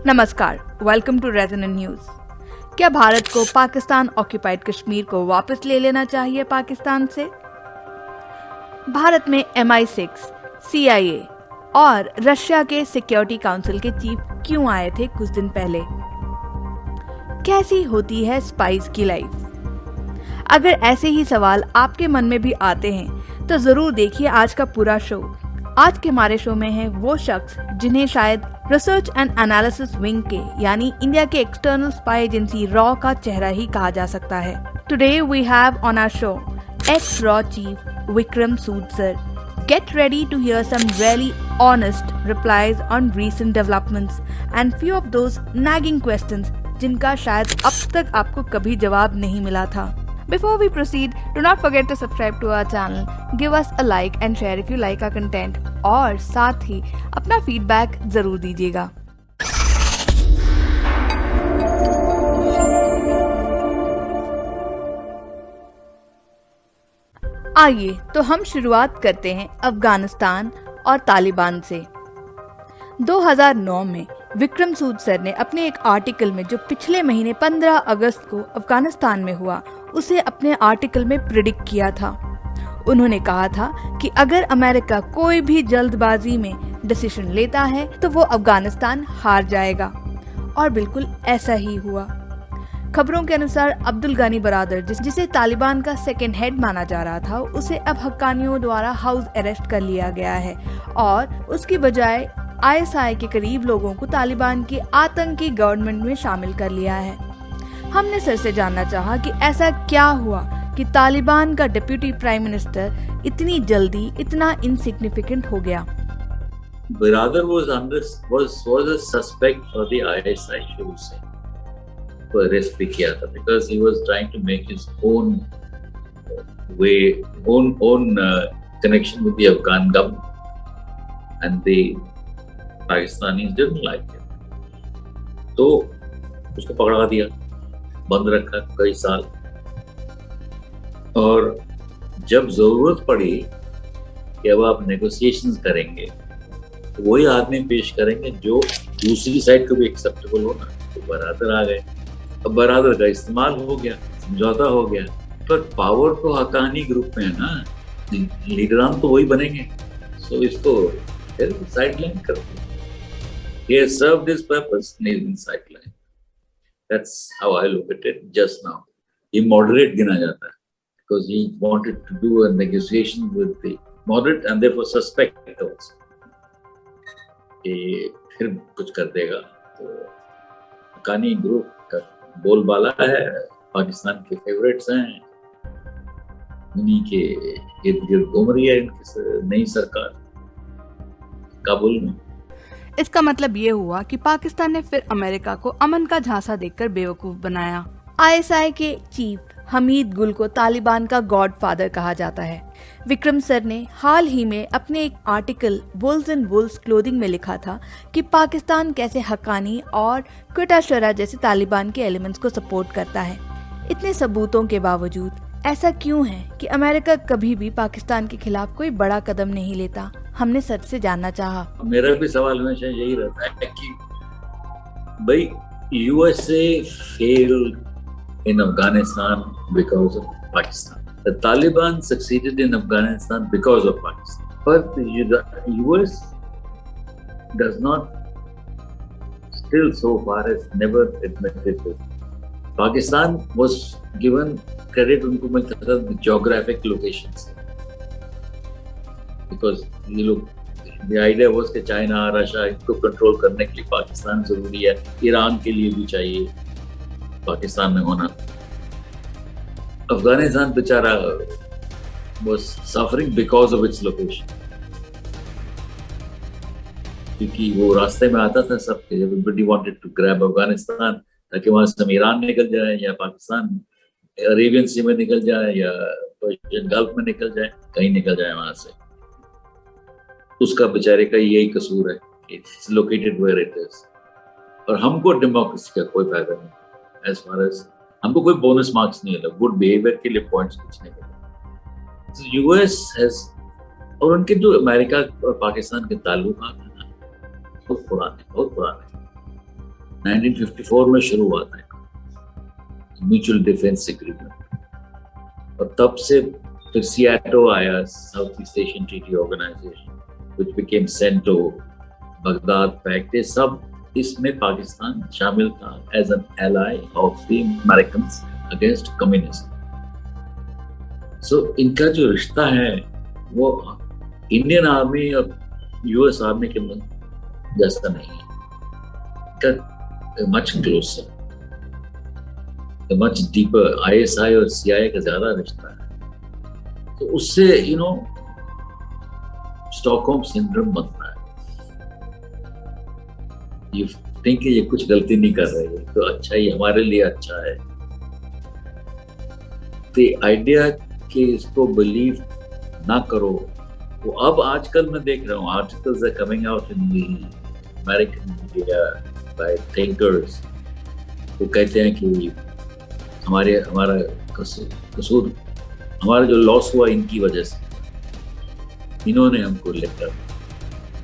नमस्कार, welcome to resonant news. क्या भारत को पाकिस्तान ऑक्यूपाइड कश्मीर को वापस ले लेना चाहिए पाकिस्तान से? भारत में MI6, CIA और रशिया के सिक्योरिटी काउंसिल के चीफ क्यों आए थे कुछ दिन पहले? कैसी होती है स्पाइस की लाइफ? अगर ऐसे ही सवाल आपके मन में भी आते हैं तो जरूर देखिए आज का पूरा शो। आज के हमारे शो में है वो शख्स जिन्हें शायद रिसर्च एंड एनालिसिस विंग के यानी इंडिया के एक्सटर्नल स्पाई एजेंसी रॉ का चेहरा ही कहा जा सकता है। Today we have on our show ex रॉ chief Vikram Sood sir. Get ready to hear some really honest replies on recent developments and few of those nagging questions जिनका शायद अब तक आपको कभी जवाब नहीं मिला था। Before we proceed, do not forget to subscribe to our channel, give us a like and share if you like our content और साथ ही अपना फीडबैक जरूर दीजिएगा। आइए तो हम शुरुआत करते हैं अफगानिस्तान और तालिबान से। 2009 में विक्रम सूद सर ने अपने एक आर्टिकल में जो पिछले महीने 15 अगस्त को अफगानिस्तान में हुआ उसे अपने आर्टिकल में प्रिडिक्ट किया था। उन्होंने कहा था कि अगर अमेरिका कोई भी जल्दबाजी में डिसीजन लेता है तो वो अफगानिस्तान हार जाएगा, और बिल्कुल ऐसा ही हुआ। खबरों के अनुसार अब्दुल गनी बरादर जिसे तालिबान का सेकंड हेड माना जा रहा था, उसे अब हक्कानियों द्वारा हाउस अरेस्ट कर लिया गया है और उसकी बजाय ISI के करीब लोगों को तालिबान की आतंकी गवर्नमेंट में शामिल कर लिया है। हमने सर से जानना चाहा कि ऐसा क्या हुआ कि तालिबान का डिप्यूटी प्राइम मिनिस्टर इतनी जल्दी इतना इनसिग्निफिकेंट हो गया। Brother was a suspect for the ISI शुरू से, तो अरेस्ट भी किया था because he was trying to make his own way, own connection with the Afghan government and the Pakistanis didn't like it, तो उसको पकड़ा दिया, बंद रखा कई साल, और जब जरूरत पड़ी कि अब आप नेगोशिएशंस करेंगे तो वही आदमी पेश करेंगे जो दूसरी साइड को भी एक्सेप्टेबल हो ना, तो बरादर आ गए। अब बरादर का इस्तेमाल हो गया, समझौता हो गया, पर पावर तो हक्कानी ग्रुप में है ना, लीडरान तो वही बनेंगे, सो इसको फिर साइडलाइन कर दिया। He has served his purpose and he's been sidelined. That's how I look at it just now. He moderate गिना जाता है because he wanted to do a negotiation with the moderate and therefore suspect also कि फिर कुछ कर देगा। तो Haqqani group का बोलबाला है, पाकिस्तान के फेवरेट्स हैं, उन्हीं के इर्द गिर्द घूम रही है इनकी नई सरकार काबुल में। इसका मतलब ये हुआ कि पाकिस्तान ने फिर अमेरिका को अमन का झांसा देकर बेवकूफ बनाया। ISI के चीफ हमीद गुल को तालिबान का गॉडफादर कहा जाता है। विक्रम सर ने हाल ही में अपने एक article Wolves and Wolves clothing में लिखा था कि पाकिस्तान कैसे हक्कानी और क्वेटा शरा जैसे तालिबान के एलिमेंट्स को सपोर्ट करता है। इतने सबूतों के बावजूद ऐसा क्यों है कि अमेरिका कभी भी पाकिस्तान के खिलाफ कोई बड़ा कदम नहीं लेता? हमने सर से जानना चाहा। मेरा भी सवाल हमेशा यही रहता है कि भाई USA failed in Afghanistan because of Pakistan. The Taliban succeeded in Afghanistan because of Pakistan. But the US does not, still so far, has never admitted this. Pakistan was given credit उनको मिलता था geographic locations से, because ये लोग the idea was कि China Russia इनको control करने के लिए पाकिस्तान जरूरी है, ईरान के लिए भी चाहिए पाकिस्तान में होना। अफगानिस्तान बेचारा was suffering because of its location, क्योंकि वो रास्ते में आता था सबके। Everybody wanted to grab Afghanistan ताकि वहां से हम ईरान निकल जाए या पाकिस्तान अरेबियन सी में निकल जाए या पर्शियन गल्फ में निकल जाए, कहीं निकल जाए वहां से। उसका बेचारे का यही कसूर है कि it's located where it is, और हमको डेमोक्रेसी का कोई फायदा नहीं। एज फार एज हमको कोई बोनस मार्क्स नहीं मिला, गुड बिहेवियर के लिए पॉइंट्स कुछ नहीं मिला। यूएस हैज, और उनके जो अमेरिका और पाकिस्तान के ताल्लुकात हैं ना, बहुत पुराने 1954 में शुरू हुआ था म्यूचुअल डिफेंस एग्रीमेंट, और तब से फिर सियाटो आया, South East Asian treaty organization, which became CENTO, Baghdad pact, ये सब इसमें पाकिस्तान शामिल था as an ally of the Americans against communism. So इनका जो रिश्ता है वो इंडियन आर्मी और यूएस आर्मी के जैसा नहीं है, much closer, much deeper. ISI और सीआईए का ज्यादा रिश्ता है, तो उससे स्टॉकहोम सिंड्रोम बनता है। ये थिंक ये कुछ गलती नहीं कर रहे हैं तो अच्छा ही हमारे लिए अच्छा है। द आइडिया कि इसको बिलीव ना करो, वो अब आजकल मैं देख रहा हूँ articles are coming out in the American media by thinkers, वो कहते हैं कि हमारा कसूर, हमारा जो लॉस हुआ इनकी वजह से, इन्होंने हमको लेकर।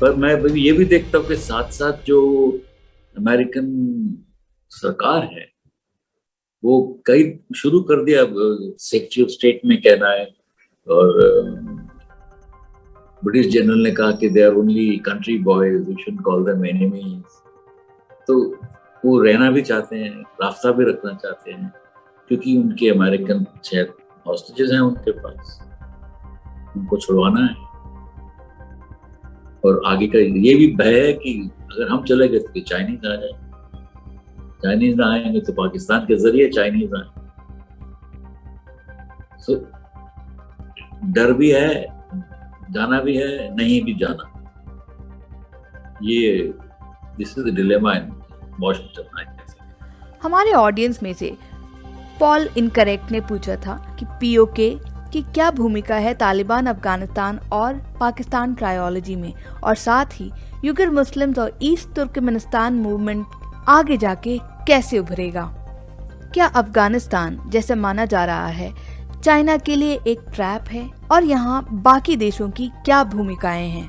पर मैं ये भी देखता हूँ कि साथ साथ जो अमेरिकन सरकार है वो कई शुरू कर दिया सेक्रेटरी ऑफ स्टेट में कहना है, और ब्रिटिश जनरल ने कहा कि they are only country boys, we should call them enemies. तो वो रहना भी चाहते हैं, रास्ता भी रखना चाहते हैं, क्योंकि उनके अमेरिकन शायद हॉस्टेजेस हैं उनके पास, उनको छुड़वाना है। और आगे का ये भी भय है कि अगर हम चले गए तो चाइनीज आ जाए, चाइनीज ना आएंगे तो पाकिस्तान के जरिए चाइनीज आए। सो डर भी है, जाना भी है, नहीं भी जाना। ये this is the dilemma in Washington. हमारे ऑडियंस में से पॉल इनकरेक्ट ने पूछा था कि पीओके की क्या भूमिका है तालिबान अफगानिस्तान और पाकिस्तान ट्रायोलॉजी में, और साथ ही युगर मुस्लिम्स और ईस्ट तुर्कमेनिस्तान मूवमेंट आगे जाके कैसे उभरेगा। क्या अफगानिस्तान, जैसे माना जा रहा है, चाइना के लिए एक ट्रैप है, और यहाँ बाकी देशों की क्या भूमिकाएं हैं?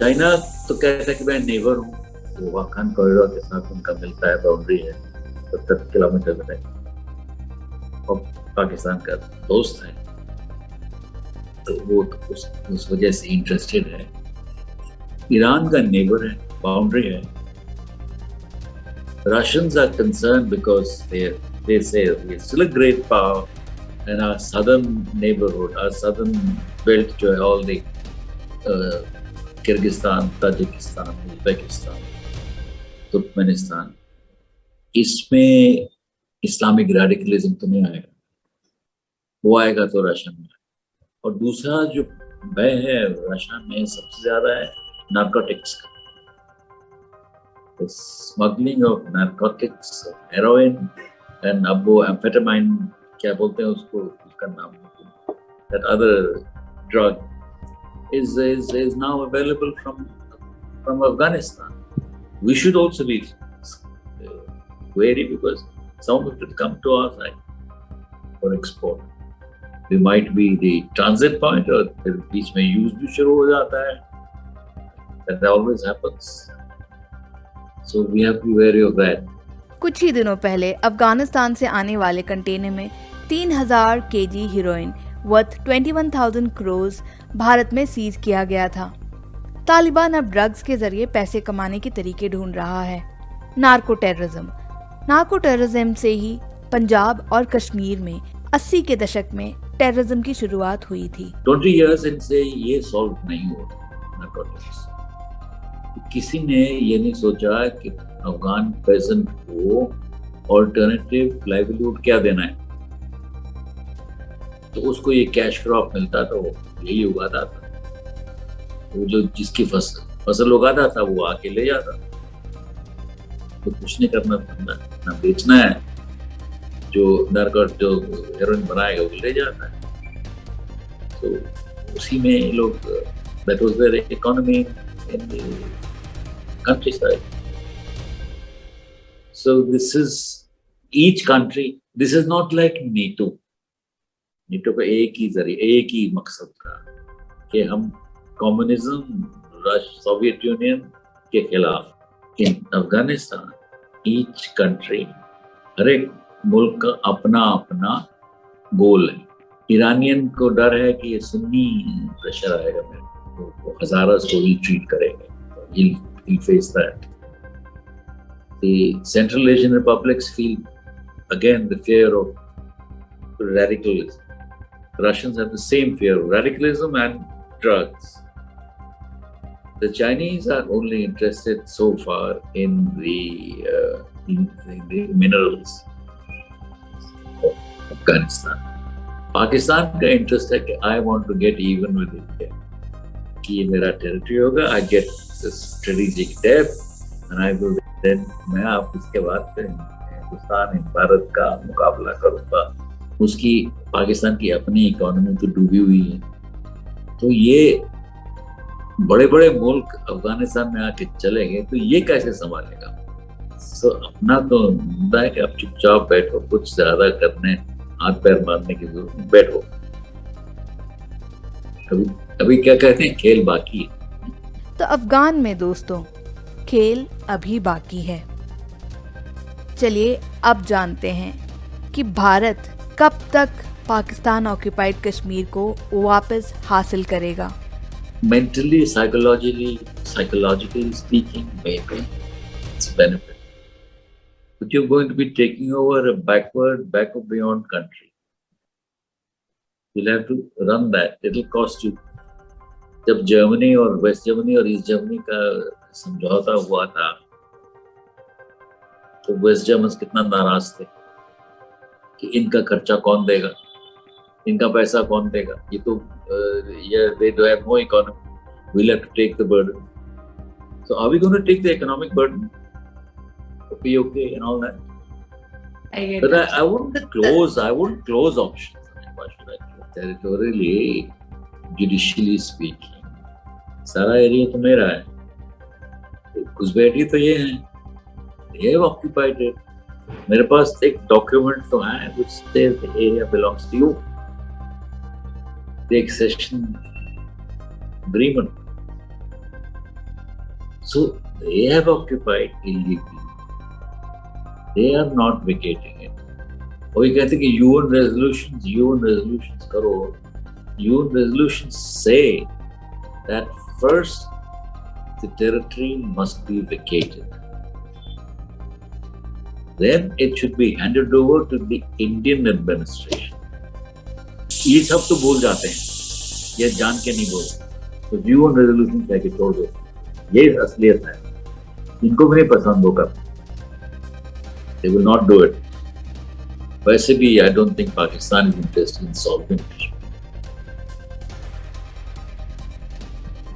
चाइना तो कहता है कि मैं नेबर हूँ, वो वाखान कॉरिडोर के साथ उनका मिलता है, बाउंड्री है 70 किलोमीटर में, और पाकिस्तान का दोस्त है, तो वो उस वजह से इंटरेस्टेड है। ईरान का नेबर है, बाउंड्री है। Russians are concerned because they say we're still a great power, and our southern neighborhood, our southern belt, जो है all the Kyrgyzstan, Tajikistan, Uzbekistan, Turkmenistan, इसमें इस्लामिक रेडिकलिज्म तो नहीं आएगा, वो आएगा तो रशियन में। और दूसरा जो भय है रशिया में सबसे ज्यादा है नार्कोटिक्स का, smuggling of narcotics, heroin and अब वो एम्फेटामाइन क्या बोलते हैं उसको, उसका नाम, that other drug is now available from Afghanistan. We should also be wary because some of it come to our side for export. We might be the transit point, और फिर बीच में यूज भी शुरू हो जाता है. That always happens. So we have to be wary of that. कुछ ही दिनों पहले अफगानिस्तान से आने वाले कंटेनर में 3000 KG heroine worth 21,000 crore Bharat में सीज किया गया था। तालिबान अब ड्रग्स के जरिए पैसे कमाने के तरीके ढूंढ रहा है। नार्को टेररिज्म से ही पंजाब और कश्मीर में 80 के दशक में टेररिज्म की शुरुआत हुई थी। 20 years इनसे ये सॉल्व नहीं हुआ नार्कोटिक्स। किसी ने ये नहीं सोचा कि अफगान पेजेंट को ऑल्टरनेटिव लाइवलीहुड क्या देना है, तो उसको ये कैश क्रॉप मिलता था, वो यही उगाता था। वो जो जिसकी फसल उगाता था वो आके ले जाता, तो कुछ नहीं करना था, ना बेचना है, जो हेरोइन बनाएगा वो ले जाता है। तो उसी में लोग, that was there economy in the countryside. So this is each country. This is not like NATO. NATO का एक ही मकसद था कि हम कम्युनिज्म, सोवियत यूनियन के खिलाफ। इन अफगानिस्तान ईच कंट्री, हर एक मुल्क का अपना अपना गोल है। ईरानियन को डर है कि ये सुन्नी प्रेशर आएगा मेरे को, वो हजारा स्टोरी ट्रीट करेंगे, he'll face that. The Central Asian republics feel again the fear of radicalism. Russians have the same fear of radicalism and drugs. The Chinese are only interested so far in the minerals of Afghanistan. Pakistan का interest है कि I want to get even with India, कि ये मेरा territory होगा, I get strategic depth and I will then मैं आप इसके बाद फिर हिंदुस्तान भारत का मुकाबला करूंगा। उसकी पाकिस्तान की अपनी इकोनॉमी तो डूबी हुई है, तो ये बड़े बड़े मुल्क अफगानिस्तान में आके चलेंगे तो ये कैसे संभालेगा? सो अपना तो मुद्दा है कि आप चुपचाप बैठो, कुछ ज्यादा करने हाथ पैर मारने की जरूरत नहीं, बैठो। अभी क्या कहते हैं, खेल बाकी है। तो अफगान में दोस्तों खेल अभी बाकी है। चलिए अब जानते हैं कि भारत कब तक पाकिस्तान ऑक्युपाइड कश्मीर को वापस हासिल करेगा। Mentally, psychologically speaking, maybe it's a benefit. But you're going to be taking over a back of beyond country. You'll have to run that. It'll cost you. जब जर्मनी और वेस्ट जर्मनी और east Germany का समझौता हुआ था तो waste Germans कितना नाराज थे कि इनका खर्चा कौन देगा, इनका पैसा कौन देगा, ये तो they do have no economy, we'll have to take the burden. So are we going to take the economic burden of POK and all that? I get But that. I wouldn't close options. Why should I close? Territorially, judicially speaking, सारा area तो मेरा है, घुसपैठी तो ये हैं, they have occupied it. मेरे पास एक document तो है which says the area belongs to you. The accession agreement. So they have occupied illegally. They are not vacating it. और ये कहते हैं कि UN resolutions करो. UN resolutions say that first the territory must be vacated. Then it should be handed over to the Indian administration. ये सब तो बोल जाते हैं, ये जान के नहीं बोलते, तो UN रेजोल्यूशन कह के छोड़ दो, ये असलियत है। इनको भी नहीं पसंद होगा, they will not do it. वैसे भी I don't think Pakistan is interested in solving it.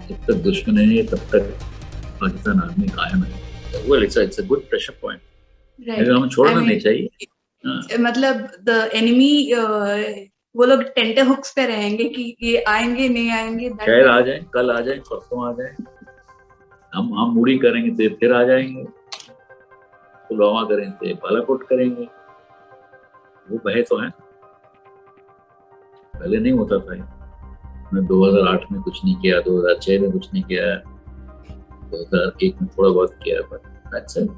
जब तक दुश्मन है तब तक पाकिस्तान आर्मी कायम है। Well, it's a good pressure point. Right. हमें छोड़ना नहीं चाहिए। मतलब the enemy वो लोग टेंटर हुक्स पे रहेंगे कि ये आएंगे नहीं आएंगे, शायद आ जाए, कल आ जाए, परसों आ जाए, हम मुड़ी करेंगे तो फिर आ जाएंगे, पुलवामा करेंगे तो बालाकोट करेंगे, वो भय तो है। पहले नहीं होता था, हमने 2008 में कुछ नहीं किया, 2006 में कुछ नहीं किया, 2001 में थोड़ा बहुत किया, but that's it.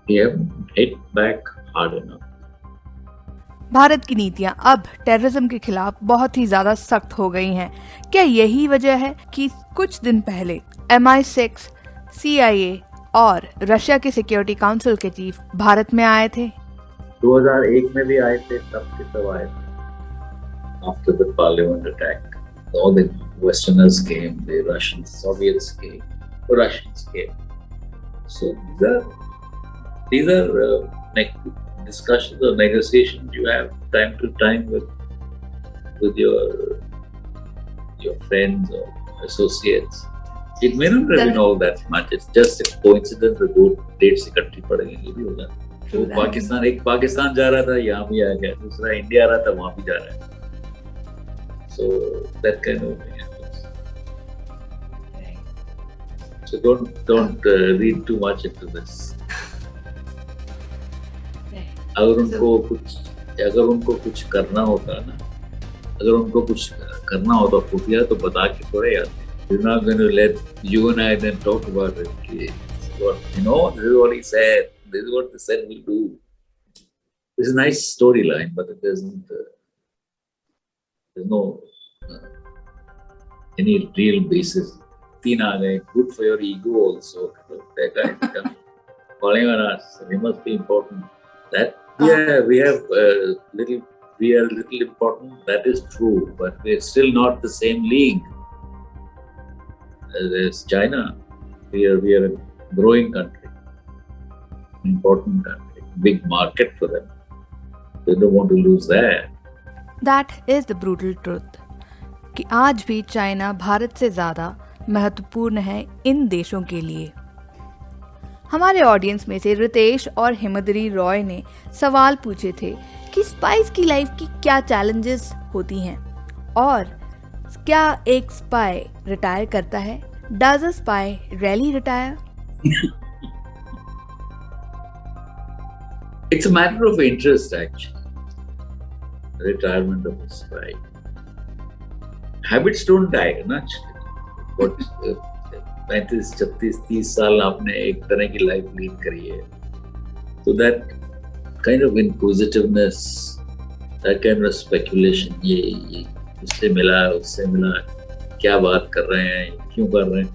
We have hit back hard enough. Bharat की नीतियां अब टेररिज्म के खिलाफ बहुत ही ज्यादा सख्त हो गई हैं। क्या यही वजह है कि कुछ दिन पहले MI6, CIA और रशिया के सिक्योरिटी काउंसिल के चीफ भारत में आए थे? 2001 में भी आए थे, तब के सब आए थे। After the Parliament attack, all the Westerners came, the Russians, Soviets came, the Russians came. So these are discussions or negotiations you have time to time with your friends or associates. It may not have been all that much. It's just a coincidence that दो dates इकट्ठी पड़ गई, ये भी होगा। तो पाकिस्तान, एक पाकिस्तान जा रहा था, यहाँ भी आ गया, दूसरा इंडिया आ रहा था, वहाँ भी जा रहा है। So that kind of thing happens. So don't read too much into this. अगर उनको कुछ करना होता ना, अगर उनको कुछ करना होता खुफिया, तो बता के थोड़े यार, you're not going to let you and I then talk about it. You know, this is what he said. This is what they said we'll do. This is a nice storyline, but it doesn't. There's no any real basis. Good for your ego also. That guy calling on us. We must be important. That we are little important. That is true, but we are still not the same league as China. We are a growing country, important country, big market for them. They don't want to lose that. That is the brutal truth कि आज भी China Bharat से ज़्यादा महत्वपूर्ण है इन देशों के लिए। हमारे ऑडियंस में से रितेश और हिमद्री रॉय ने सवाल पूछे थे कि स्पाइस की लाइफ की क्या चैलेंजेस होती हैं और क्या एक स्पाई रिटायर करता है? Does a spy really retire? It's a matter of interest, actually. Retirement of a spy. Habits don't die, naturally. What 35, 36, 30 साल आपने एक तरह की लाइफ लीड करी है, so that kind of inquisitiveness, that kind of speculation, ये उससे मिला, उससे मिला, क्या बात कर रहे हैं, क्यों कर रहे हैं,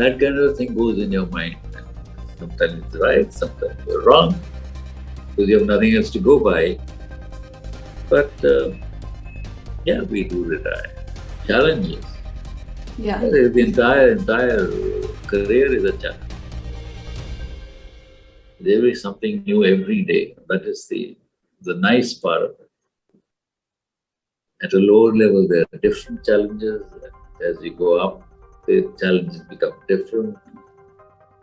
that kind of thing goes in your mind. Sometimes it's right, sometimes you're wrong, because you have nothing else to go by. But yeah, we do retire. Challenges. Yeah. The entire career is a challenge. There is something new every day. That is the nice part of it. At a lower level, there are different challenges. As you go up, the challenges become different.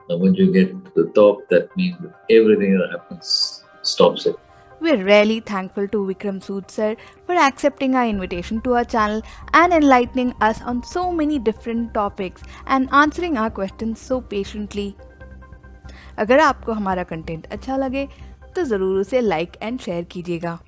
And when you get to the top, that means that everything that happens stops it. We're really thankful to Vikram Sood sir for accepting our invitation to our channel and enlightening us on so many different topics and answering our questions so patiently. अगर आपको हमारा content अच्छा लगे तो ज़रूर उसे like and share कीजिएगा।